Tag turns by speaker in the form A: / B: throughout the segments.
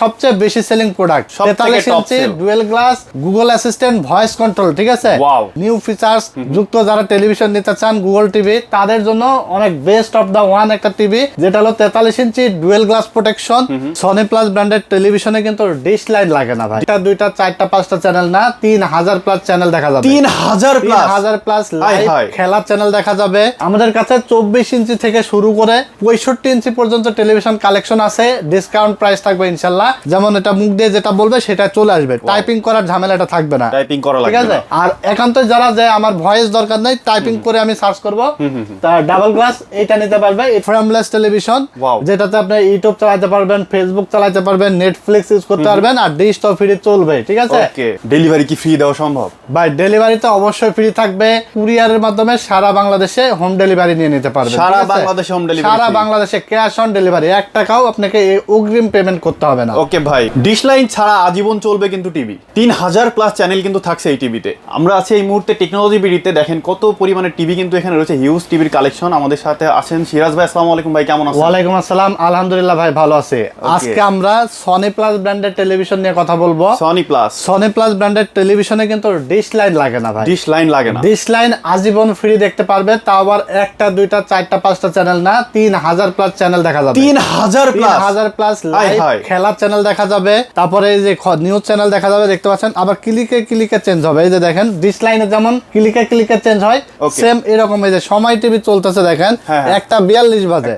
A: সবচেয়ে বেশি selling product 43 inch dual glass Google assistant voice control, ঠিক আছে। নিউ ফিচার্স যুক্ত যারা টেলিভিশন নিতে চান গুগল টিভি, তাদের জন্য অনেক বেস্ট অফ দা ওয়ান একটা টিভি, যেটা হলো 43 inch dual glass protection. Sony plus branded টেলিভিশনে কিন্তু ডিশ লাইন লাগে না ভাই, এটা দুইটা চারটা পাঁচটা চ্যানেল না, 3000 প্লাস চ্যানেল দেখা যাবে। 3000 প্লাস লাইভ খেলার চ্যানেল দেখা যাবে। আমাদের কাছে 24 ইঞ্চি থেকে শুরু করে 65 ইঞ্চি পর্যন্ত টেলিভিশন কালেকশন আছে। ডিসকাউন্ট প্রাইস থাকবে ইনশাআল্লাহ। যেমন এটা মুখ দিয়ে যেটা বলবে সেটা চলে আসবে, টাইপিং করার ঝামেলাটা থাকবে না,
B: টাইপিং করা লাগবে,
A: ঠিক আছে। আর একান্ত যারা যে আমার ভয়েস দরকার নাই, টাইপিং করে আমি সার্চ করব, তার ডাবল গ্লাস এটা নিতে পারবে। ফ্রেমলেস টেলিভিশন, যেটাতে আপনি ইউটিউব চালাতে পারবেন, ফেসবুক চালাতে পারবেন, নেটফ্লিক্স ইউজ করতে পারবেন, আর ডিশ তো ফ্রি চলবে, ঠিক আছে।
B: ওকে, ডেলিভারি কি ফ্রি দেওয়া সম্ভব?
A: ভাই ডেলিভারি তো অবশ্যই ফ্রি থাকবে, কুরিয়ারের মাধ্যমে সারা বাংলাদেশে হোম ডেলিভারি নিয়ে নিতে পারবেন।
B: সারা বাংলাদেশে হোম ডেলিভারি,
A: সারা বাংলাদেশে ক্যাশ অন ডেলিভারি, 1 টাকাও আপনাকে অগ্রিম পেমেন্ট করতে হবে না।
B: ওকে ভাই, ডিশ লাইন ছাড়া আজীবন চলবে কিন্তু টিভি। 3000 প্লাস চ্যানেল কিন্তু থাকছে এই টিভিতে। আমরা আছি এই মুহূর্তে টেকনোলজি বিডিতে, দেখেন কত পরিমাণে টিভি কিন্তু এখানে রয়েছে, হিউজ টিভির কালেকশন। আমাদের সাথে আছেন সিরাজ ভাই। আসসালামু আলাইকুম ভাই, কেমন আছেন?
A: ওয়ালাইকুম আসসালাম, আলহামদুলিল্লাহ ভাই ভালো আছে। আজকে আমরা সনি প্লাস ব্র্যান্ডের টেলিভিশন নিয়ে কথা বলবো। সনি প্লাস ব্র্যান্ডের টেলিভিশনে কিন্তু ডিশ লাইন লাগে না ভাই,
B: ডিশ লাইন লাগে না।
A: ডিশ লাইন আজীবন ফ্রি দেখতে পারবে, তাও আবার একটা দুইটা চারটা পাঁচটা চ্যানেল না, 3000 প্লাস চ্যানেল দেখা যাবে। 3000 প্লাস লাইভ খেলার চ্যানেল দেখা যাবে। তারপরে এই যে নিউজ চ্যানেল দেখা যাবে, দেখতে পাচ্ছেন। আবার ক্লিকে ক্লিকে চেঞ্জ হবে, এই যে দেখেন ডিশ লাইনে যেমন ক্লিকে ক্লিকে চেঞ্জ হয়, সেম এরকম এই যে সময় টিভি চলতেছে দেখেন, 1:42 বাজে,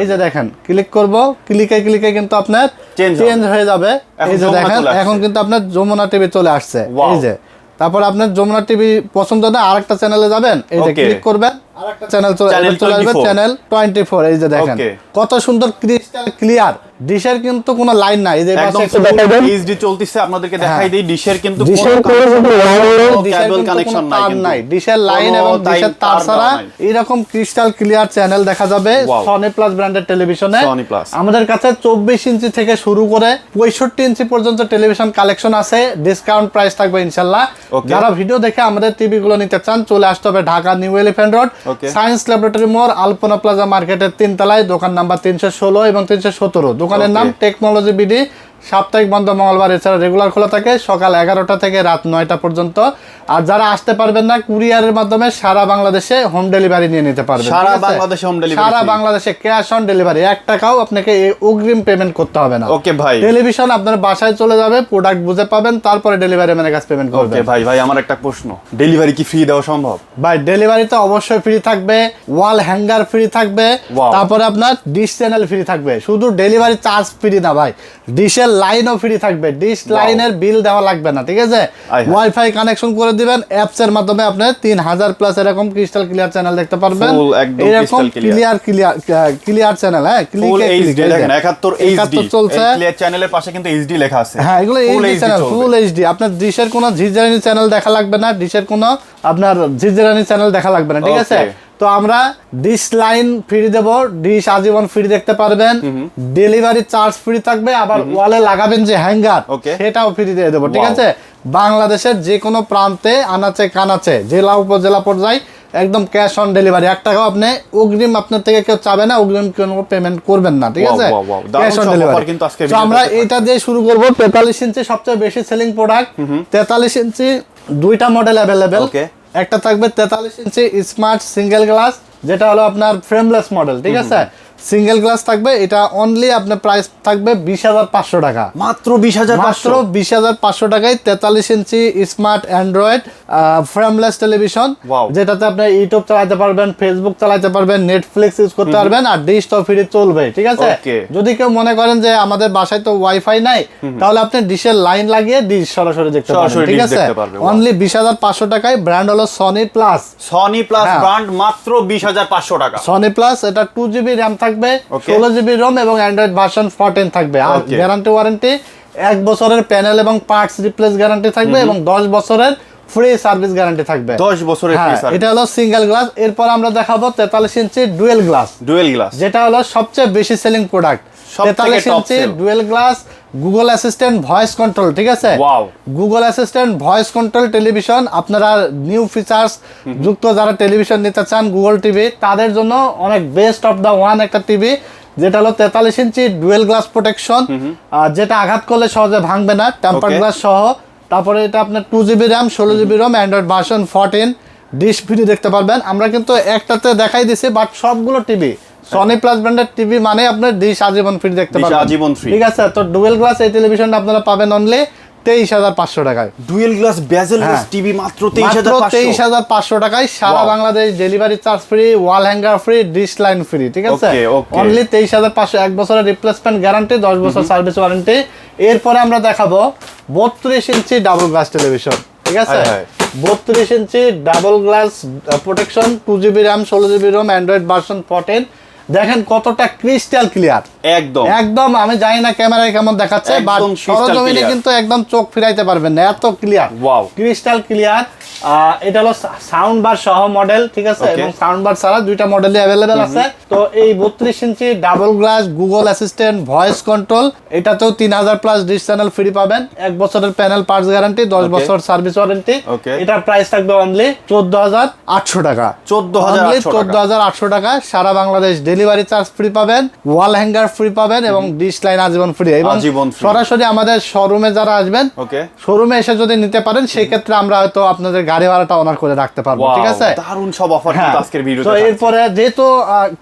A: এই যে দেখেন ক্লিক করব, ক্লিকে ক্লিকে কিন্তু আপনার চেঞ্জ হয়ে যাবে। এই যে দেখেন এখন কিন্তু আপনার যমুনা টিভি চলে আসছে, এই যে। তারপর আপনার যমুনা টিভি পছন্দ না, আরেকটা চ্যানেলে যাবেন, এই যে ক্লিক করবেন, আরেকটা চ্যানেল চলে আসবে, চ্যানেল 24। এই যে দেখেন কত সুন্দর ক্রিস্টাল ক্লিয়ার। ডিশের কিন্তু কোনো লাইন নাই, এই যে
B: একদম এইচডি চলতেছে, আপনাদেরকে দেখাই দেই। ডিশের কিন্তু
A: কেবল কানেকশন নাই, ডিশের লাইন এবং ডিশের তার ছাড়া এরকম ক্রিস্টাল ক্লিয়ার চ্যানেল দেখা যাবে সনি প্লাস ব্র্যান্ডের টেলিভিশনে। আমাদের কাছে 24 ইঞ্চি থেকে শুরু করে 65 ইঞ্চি পর্যন্ত টেলিভিশন কালেকশন আছে। ডিসকাউন্ট প্রাইস থাকবে ইনশাআল্লাহ। যারা ভিডিও দেখে আমাদের টিভি গুলো নিতে চান, চলে আসতে হবে Dhaka new elephant road, science laboratory মোড়, আলপনা প্লাজা মার্কেটের 3 তলায়, দোকান নাম্বার 316 এবং 317। দোকানের নাম টেকনোলজি বিডি। সাপ্তাহিক বন্ধ মঙ্গলবার, এছাড়া রেগুলার খোলা থাকে সকাল 11টা থেকে রাত 9টা পর্যন্ত। আর যারা আসতে পারবেন না, কুরিয়ারের মাধ্যমে সারা বাংলাদেশে হোম ডেলিভারি নিয়ে নিতে পারবেন।
B: সারা বাংলাদেশে হোম ডেলিভারি,
A: সারা বাংলাদেশে ক্যাশ অন ডেলিভারি, 1 টাকাও আপনাকে অগ্রিম পেমেন্ট করতে হবে না।
B: ওকে ভাই,
A: টেলিভিশন আপনার বাসায় চলে যাবে, প্রোডাক্ট বুঝে পাবেন, তারপরে ডেলিভারি ম্যানের কাছে পেমেন্ট করবেন।
B: ওকে ভাই, আমার একটা প্রশ্ন, ডেলিভারি কি ফ্রি দেওয়া সম্ভব?
A: ভাই ডেলিভারি তো অবশ্যই ফ্রি থাকবে, ওয়াল হ্যাঙ্গার ফ্রি থাকবে, তারপরে আপনার ডিশ চ্যানেল ফ্রি থাকবে। শুধু ডেলিভারি চার্জ ফ্রি না ভাই, ডিশের লাইনও ফ্রি থাকবে, ডিশ লাইনের বিল দেওয়া লাগবে না, ঠিক আছে। ওয়াইফাই কানেকশন করে দিবেন, অ্যাপস এর মাধ্যমে আপনি 3000 প্লাস এরকম ক্রিস্টাল ক্লিয়ার চ্যানেল দেখতে পারবেন। এরকম ক্লিয়ার চ্যানেল, হ্যাঁ ক্লিকে ক্লিকে দেখেন
B: 71 এইচডি চলছে। ক্লিয়ার চ্যানেলের পাশে কিন্তু এইচডি লেখা আছে,
A: হ্যাঁ এগুলো এইচডি চ্যানেল, ফুল এইচডি। আপনার ডিশের কোনো ঝিঝরানি চ্যানেল দেখা লাগবে না, ডিশের কোনো আপনার ঝিঝরানি চ্যানেল দেখা লাগবে না, ঠিক আছে। তো আমরা ডিশ লাইন ফ্রি দেব, ডিশ আজীবন ফ্রি দেখতে পারবেন, ডেলিভারি চার্জ ফ্রি থাকবে, আবার ওয়ালে লাগাবেন যে হ্যাঙ্গার, সেটাও ফ্রি দিয়ে দেবো, ঠিক আছে। বাংলাদেশের যে কোনো প্রান্তে, আনাচে কানাচে, জেলা উপজেলা পর্যায়ে একদম ক্যাশ অন ডেলিভারি, 1 টাকাও আপনি অগ্রিম আপনার থেকে কেউ চাবে না, অগ্রিম কোনো পেমেন্ট করবেন না, ঠিক আছে। Cash on delivery. তো আমরা এটা দিয়ে শুরু করব। 43 ইঞ্চি সবচেয়ে বেশি সেলিং প্রোডাক্ট। 43 ইঞ্চি দুইটা মডেল অ্যাভেলেবেল। একটা থাকবে 43 ইঞ্চি স্মার্ট সিঙ্গেল গ্লাস, যেটা হলো আপনার ফ্রেমলেস মডেল, ঠিক আছে। সিঙ্গেল গ্লাস থাকবে, এটা অনলি আপনার প্রাইস থাকবে 20,500 টাকা,
B: মাত্র
A: 20,500 টাকায় 43 ইঞ্চি স্মার্ট অ্যান্ড্রয়েড ফ্রেমলেস টেলিভিশন, যেটাতে আপনি ইউটিউব চালাতে পারবেন, ফেসবুক চালাতে পারবেন, নেটফ্লিক্স ইউজ করতে পারবেন, আর ডিশ তো ফ্রি চলবে, ঠিক আছে। যদি কেউ মনে করেন যে আমাদের বাসায় তো ওয়াইফাই নাই, তাহলে আপনি ডিশের লাইন লাগিয়ে ডিশ সরাসরি দেখতে পারবেন, ঠিক আছে। অনলি 20,500 টাকায়। ব্র্যান্ড হলো Sony plus.
B: Sony plus brand, মাত্র 20,500 টাকা।
A: সনি প্লাস, এটা 2GB র্যাম থাকবে, 16GB রোম এবং অ্যান্ড্রয়েড ভার্সন 14 থাকবে। আর গ্যারান্টি ওয়ারেন্টি 1 বছরের প্যানেল এবং পার্টস রিপ্লেস গ্যারান্টি থাকবে, এবং 10 বছরের ফ্রি সার্ভিস গ্যারান্টি থাকবে,
B: 10 বছরের ফ্রি সার্ভিস।
A: এটা হলো সিঙ্গেল গ্লাস। এরপর আমরা দেখাবো 43 ইঞ্চি ডুয়েল গ্লাস, যেটা হলো সবচেয়ে বেশি selling product. 43 inch dual glass Google assistant voice control, ঠিক আছে। Google assistant voice control television, আপনারা নিউ ফিচার্স যুক্ত যারা টেলিভিশন নিতে চান গুগল টিভি, তাদের জন্য অনেক বেস্ট অফ দা ওয়ান একটা টিভি, যেটা হলো 43 ইঞ্চি ডুয়েল গ্লাস প্রোটেকশন, যেটা আঘাত করলে সহজে ভাঙবে না, টেম্পার গ্লাস সহ। তারপরে এটা আপনার 2GB RAM, 16GB ROM, Android version 14, dish free দেখতে পারবেন। আমরা কিন্তু একটাতে দেখাই দিছি, বাট সবগুলো টিভি সনি প্লাস ব্র্যান্ডের টিভি মানে আপনার ডিশ আজীবন ফ্রি দেখতে পারবেন,
B: আজীবন ফ্রি।
A: ঠিক আছে। তো ডুয়েল গ্লাস এই টেলিভিশনটা আপনারা পাবেন অনলি 23,500 টাকায়।
B: ডুয়েল গ্লাস বেজেললেস টিভি মাত্র
A: 23,500 টাকায়, সারা Bangladesh delivery charge free, wall hanger free, dish line free, ঠিক আছে। অনলি 23,500, 1 বছরের রিপ্লেসমেন্ট গ্যারান্টি, 10 বছর সার্ভিস ওয়ারেন্টি। এরপরে আমরা দেখাবো 32 ইঞ্চি ডাবল গ্লাস টেলিভিশন, ঠিক আছে। 32 inch double glass protection, 2GB RAM, 16GB ROM, Android version 14। দেখেন কতটা ক্রিস্টাল ক্লিয়ার,
B: একদম
A: একদম। আমি জানি না ক্যামেরায় কেমন দেখাচ্ছে, বাট সরজমিনে কিন্তু একদম চোখ ফিরাইতে পারবেন না, এত ক্লিয়ার, ক্রিস্টাল ক্লিয়ার। এটা হলো সাউন্ড বার সহ মডেল, ঠিক আছে, এবং সাউন্ড বার ছাড়া দুইটা মডেলই অ্যাভেলেবেল আছে। তো এই 32 inch double glass Google assistant voice control, এটাতেও 3000 প্লাস ডিশ চ্যানেল ফ্রি পাবেন, 1 বছরের প্যানেল পার্টস গ্যারান্টি, 10 বছর সার্ভিস ওয়ারেন্টি। এটার প্রাইস থাকবে অনলি 14,800 টাকা, 14,800 টাকা। সারা বাংলাদেশ ডেলিভারি চার্জ ফ্রি পাবেন, ওয়াল হ্যাঙ্গার ফ্রি পাবেন, এবং ডিশ লাইন আজীবন ফ্রি। এবং সরাসরি আমাদের শোরুমে যারা আসবেন, শোরুমে এসে যদি নিতে পারেন, সেই ক্ষেত্রে আমরা হয়তো আপনাদের গাড়ি ভাড়াটা অনার করে রাখতে পারবো, ঠিক আছে।
B: দারুণ সব অফার কিন্তু আজকের ভিডিওতে।
A: তো এরপরে যেহেতু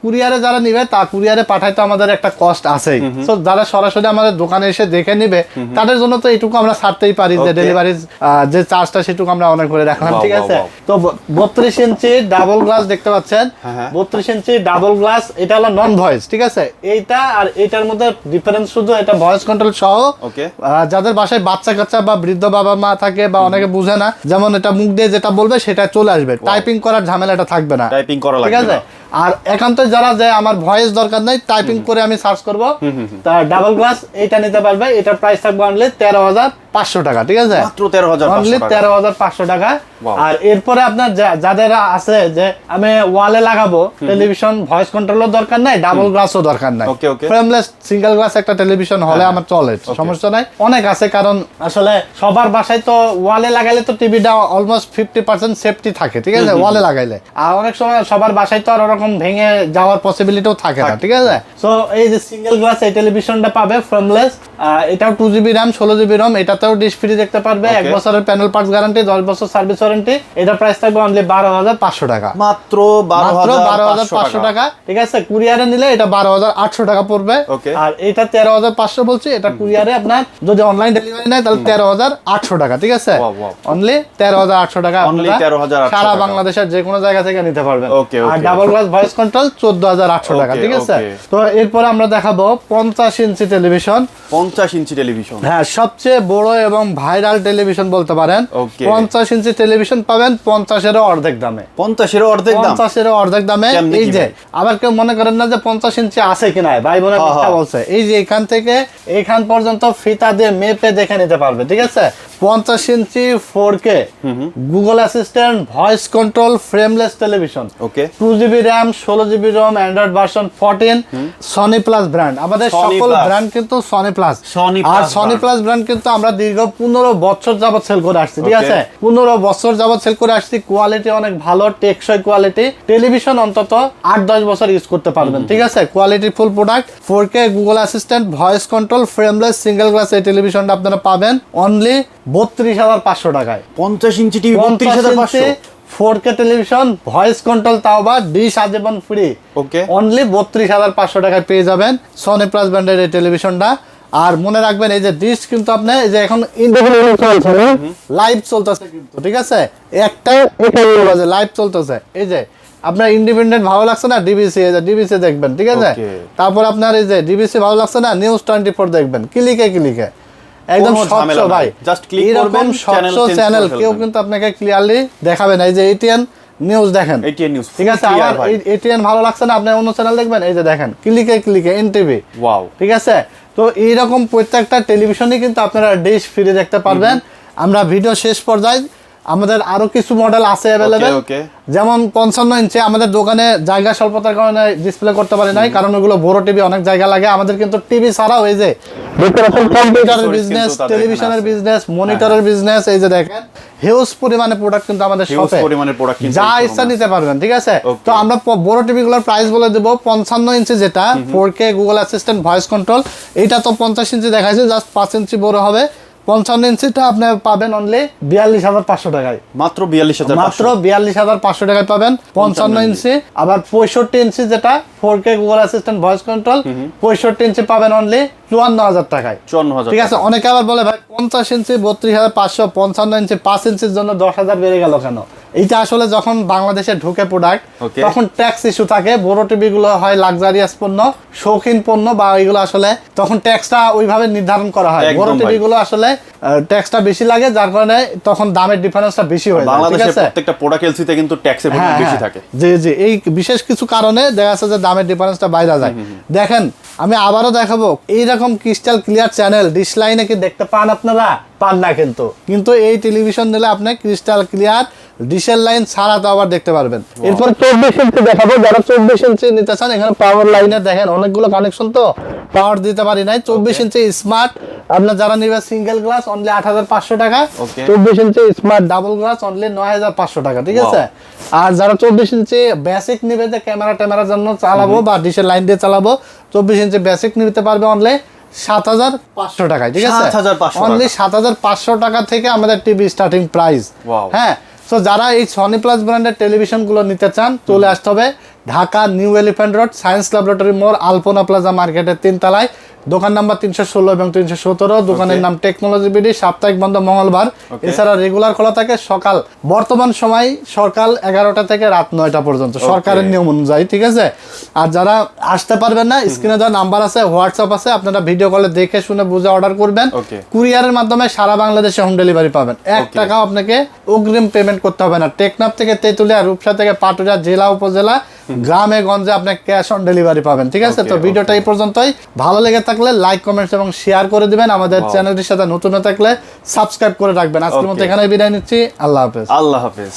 A: কুরিয়ারে যারা নিবে, তা কুরিয়ারে পাঠাইতে আমাদের একটা কস্ট আছেই। তো যারা সরাসরি আমাদের দোকানে এসে দেখে নিবে, তাদের জন্য তো এইটুকু আমরা ছাড়তেই পারি, যে ডেলিভারি যে চার্জটা সেটুকু আমরা অনার করে রাখলাম, ঠিক আছে। তো 32 ইঞ্চি ডাবল গ্লাস দেখতে পাচ্ছেন, 32 ইঞ্চি ডাবল গ্লাস, এটা হলো নন ভয়েস, ঠিক আছে। এইটা আর এইটার মধ্যে ডিফারেন্স শুধু এটা ভয়েস কন্ট্রোল সহ। যাদের বাসায় বাচ্চা কাচ্চা বা বৃদ্ধ বাবা মা থাকে, বা অনেকে বুঝে না, যেমন এটা মুখ দিয়ে যেটা বলবে সেটা চলে আসবে, টাইপিং করার ঝামেলাটা থাকবে না,
B: টাইপিং করা লাগবে,
A: ঠিক আছে। আর একান্ত যারা যে আমার ভয়েস দরকার নাই, টাইপিং করে আমি সার্চ করব, তা ডাবল গ্লাস এইটা নিতে পারবে। এটার প্রাইস থাকবে অনলি 13,500 টাকা, ঠিক আছে,
B: মাত্র 13,500
A: অনলি 13,500 টাকা। আর এরপরে আপনার যাদের আছে যে আমি ওয়ালে লাগাবো টেলিভিশন, ভয়েস কন্ট্রোলও দরকার নাই, ডাবল গ্লাসও দরকার নাই, ফ্রেমলেস সিঙ্গেল গ্লাস একটা টেলিভিশন হলে আমার চলে, সমস্যা নাই। অনেক আছে, কারণ আসলে সবার বাসায় তো ওয়ালে লাগাইলে তো টিভিটা অলমোস্ট 50% সেফটি থাকে, ঠিক আছে, ওয়ালে লাগাইলে। আর অনেক সময় সবার বাসায় তো আর ওরকম ভেঙে যাওয়ার পসিবিলিটিও থাকে না, ঠিক আছে। সো এই যে সিঙ্গেল গ্লাস এই টেলিভিশনটা পাবে ফ্রেমলেস, এটাও 2GB র্যাম, 16GB রোম, এটাতেও ডিশ ফ্রি দেখতে পারবে, 1 বছরের প্যানেল পার্টস গ্যারান্টি, 10 বছর সার্ভিস ওয়ারেন্টি। এটা প্রাইস থাকবে অনলি 12,500 টাকা,
B: মাত্র
A: 12,500 টাকা, ঠিক আছে। কুরিয়ারে নিলে এটা 12,800 টাকা পড়বে, আর এটা 13,500 বলছি। এটা কুরিয়ারে আপনার যদি অনলাইন ডেলিভারি নেয়, তাহলে 13,800 টাকা, ঠিক আছে, অনলি 13,800 টাকা। সারা বাংলাদেশের যে কোনো জায়গা থেকে নিতে পারবেন। আর ডাবল গ্লাস ভয়েস কন্ট্রোল 14,800 টাকা, ঠিক আছে। তো এরপরে আমরা দেখাবো 50 ইঞ্চি টেলিভিশন,
B: 50 ইঞ্চি টেলিভিশন,
A: হ্যাঁ, সবচেয়ে বড় এবং ভাইরাল টেলিভিশন বলতে পারেন। 50 ইঞ্চি টেলিভিশন পাবেন 50-এরও অর্ধেক দামে,
B: 50-এরও
A: অর্ধেক দামে। এই যে আবার কেউ মনে করেন না যে 50 ইঞ্চি আছে কিনা, ভাই বোনের কথা বলছে, এই যে এখান থেকে এখান পর্যন্ত ফিতা দিয়ে মেপে দেখে নিতে পারবে, ঠিক আছে। 50 inch 4K Google assistant voice control frameless television, 2GB RAM, 16GB ROM, Android version 14, Sony plus brand. আমাদের সকল ব্র্যান্ড কিন্তু সনি প্লাস, আর সনি প্লাস ব্র্যান্ড কিন্তু আমরা দীর্ঘ 15 বছর যাবত সেল করে আসছি, ঠিক আছে, 15 বছর যাবত সেল করে আসছি। কোয়ালিটি অনেক ভালো, টেকসই কোয়ালিটি, টেলিভিশন অন্তত 8-10 বছর ইউজ করতে পারবেন, ঠিক আছে। Quality full product, 4K Google assistant voice control frameless single glass এই টেলিভিশনটা আপনারা পাবেন অনলি 32,500 টাকায়।
B: 50 inch TV 32,500,
A: 4K television voice control, তাও বা ডিশ আজীবন ফ্রি, অনলি 32,500 টাকায় পেয়ে যাবেন সনি প্লাস ব্র্যান্ডের এই টেলিভিশনটা। আর মনে রাখবেন, এই যে ডিশ কিন্তু আপনি এই যে এখন লাইভ চলতেছে কিন্তু, ঠিক আছে, একটা লাইভ চলতেছে। এই যে আপনার ইন্ডিপেন্ডেন্ট ভালো লাগছে না, ডিবিসি দেখবেন, ঠিক আছে। তারপর আপনার এই যে ডিবিসি ভালো লাগছে না, নিউজ 24 দেখবেন, ক্লিকে একদম স্বচ্ছ ভাই,
B: জাস্ট ক্লিক করবেন,
A: স্বচ্ছ চ্যানেল, কেউ কিন্তু আপনাকে ক্লিয়ারলি দেখাবে না। এই যে এটিএন নিউজ দেখেন,
B: এটিএন নিউজ,
A: ঠিক আছে। আবার এটিএন ভালো লাগছে না, আপনি অন্য চ্যানেল দেখবেন, এই যে দেখেন ক্লিকে এনটিভি, ওয়াও, ঠিক আছে। তো এইরকম প্রত্যেকটা টেলিভিশনে কিন্তু আপনারা ডিশ ফ্রি দেখতে পারবেন। আমরা ভিডিও শেষ পর্যায়ে আমাদের আরো কিছু মডেল আছে অ্যাভেলেবেল,
B: ওকে
A: যেমন 55 ইঞ্চি আমাদের দোকানে জায়গা স্বল্পতার কারণে ডিসপ্লে করতে পারি নাই, কারণ ওগুলো বড় টিভি অনেক জায়গা লাগে আমাদের। কিন্তু টিভি ছাড়াও এই যে দেখতে পাচ্ছেন কম্পিউটারের বিজনেস, টেলিভিশনের বিজনেস, মনিটরের বিজনেস, এই যে দেখেন হিউজ পরিমাণে প্রোডাক্ট কিন্তু আমাদের শপে
B: পরিমাণের প্রোডাক্ট কিন্তু
A: যা ইচ্ছা নিতে পারবেন, ঠিক আছে। তো আমরা বড় টিভি গুলোর প্রাইস বলে দেব। 55 ইঞ্চি যেটা 4K Google assistant voice control, এটা তো 50 ইঞ্চি দেখাইছে, জাস্ট 5 ইঞ্চি বড় হবে। 55 ইঞ্চিটা আপনি পাবেন অনলি 42,500 টাকায়,
B: মাত্র 42,500,
A: মাত্র 42,500 টাকায় পাবেন 55 ইঞ্চি। আবার 65 ইঞ্চি যেটা 4K Google assistant voice control, 65 ইঞ্চি পাবেন অনলি 54,000 টাকায়,
B: 54,000,
A: ঠিক আছে। অনেকে আবার বলে ভাই 50 ইঞ্চি 32,500, 55 ইঞ্চি 5 ইঞ্চির জন্য 10,000 বেড়ে গেল কেন? এইটা আসলে যখন বাংলাদেশে ঢুকে প্রোডাক্ট তখন ট্যাক্স ইস্যু থাকে। বড় টিভি গুলো হয় লাক্সারিয়াস পণ্য, শৌখিন পণ্য, বা এগুলো আসলে তখন ট্যাক্সটা ওইভাবে নির্ধারণ করা হয়। বড় টিভি গুলো আসলে ট্যাক্সটা বেশি লাগে, যার কারণে তখন দামের ডিফারেন্সটা বেশি হয়ে যায়, ঠিক
B: বাংলাদেশের
A: আছে।
B: প্রত্যেকটা প্রোডাক্ট এলসিতে কিন্তু ট্যাক্সের পরিমাণ বেশি থাকে।
A: জি জি, এই বিশেষ কিছু কারণে দেখা যাচ্ছে যে দামের ডিফারেন্সটা বাইরে যায়। দেখেন আমি আবারও দেখাবো, এইরকম ক্রিস্টাল ক্লিয়ার চ্যানেল ডিশ লাইনে কি দেখতে পান আপনারা? পান না, কিন্তু এই টেলিভিশন দিলে আপনি ক্রিস্টাল ক্লিয়ার ডিশের লাইন ছাড়া তো আবার দেখতে পারবেন। এরপর 24 ইঞ্চি দেখাবো, যারা 24 ইঞ্চি নিতে চান, এখানে পাওয়ার লাইনে দেখেন অনেকগুলো কানেকশন, তো পাওয়ার দিতে পারি নাই। 24 ইঞ্চি স্মার্ট আপনার যারা নিবে সিঙ্গেল গ্লাস অনলি 8,500 টাকা, 24 ইঞ্চি স্মার্ট ডাবল গ্লাস অনলি 9,500 টাকা, ঠিক আছে। আর যারা 24 ইঞ্চি বেসিক নিবে, যে ক্যামেরার জন্য চালাবো বা ডিশের লাইন দিয়ে চালাবো, 24 ইঞ্চি বেসিক নিতে পারবে অনলি 7,500 টাকায়, ঠিক আছে।
B: 7,500
A: অনলি 7,500 টাকা থেকে আমাদের টিভি স্টার্টিং প্রাইস। হ্যাঁ, তো যারা এই সনি প্লাস ব্র্যান্ডের টেলিভিশন গুলো নিতে চান, চলে আসতে হবে Dhaka new elephant road, science laboratory মোড়, আলপনা প্লাজা মার্কেটের 3 তলায়, দোকান নাম্বার 316 এবং 317, দোকানের নাম টেকনোলজি বিডি, সাপ্তাহিক বন্ধ মঙ্গলবার। এছাড়া রেগুলার খোলা থাকে সকাল, বর্তমান সময় সকাল 11টা থেকে রাত 9টা পর্যন্ত সরকারের নিয়ম অনুযায়ী, ঠিক আছে। আর যারা আসতে পারবেন না, স্ক্রিনে দেওয়া নাম্বার আছে, হোয়াটসঅ্যাপ আছে, আপনারা ভিডিও কলে দেখে শুনে বুঝে অর্ডার করবেন। কুরিয়ারের মাধ্যমে সারা বাংলাদেশে হোম ডেলিভারি পাবেন। 1 টাকাও আপনাকে অগ্রিম পেমেন্ট করতে হবে না। টেকনাফ থেকে তেতুলিয়া, রূপসা থেকে পাটুরিয়া, জেলা উপজেলা, গ্রামে গঞ্জে আপনি ক্যাশ অন ডেলিভারি পাবেন, ঠিক আছে। তো ভিডিওটা এই পর্যন্তই। ভালো লেগে থাকলে লাইক, কমেন্টস এবং শেয়ার করে দিবেন। আমাদের চ্যানেলটির সাথে নতুন হয়ে থাকলে সাবস্ক্রাইব করে রাখবেন। আজকের মতো এখানে বিদায় নিচ্ছি। আল্লাহ হাফেজ।
B: আল্লাহ হাফেজ।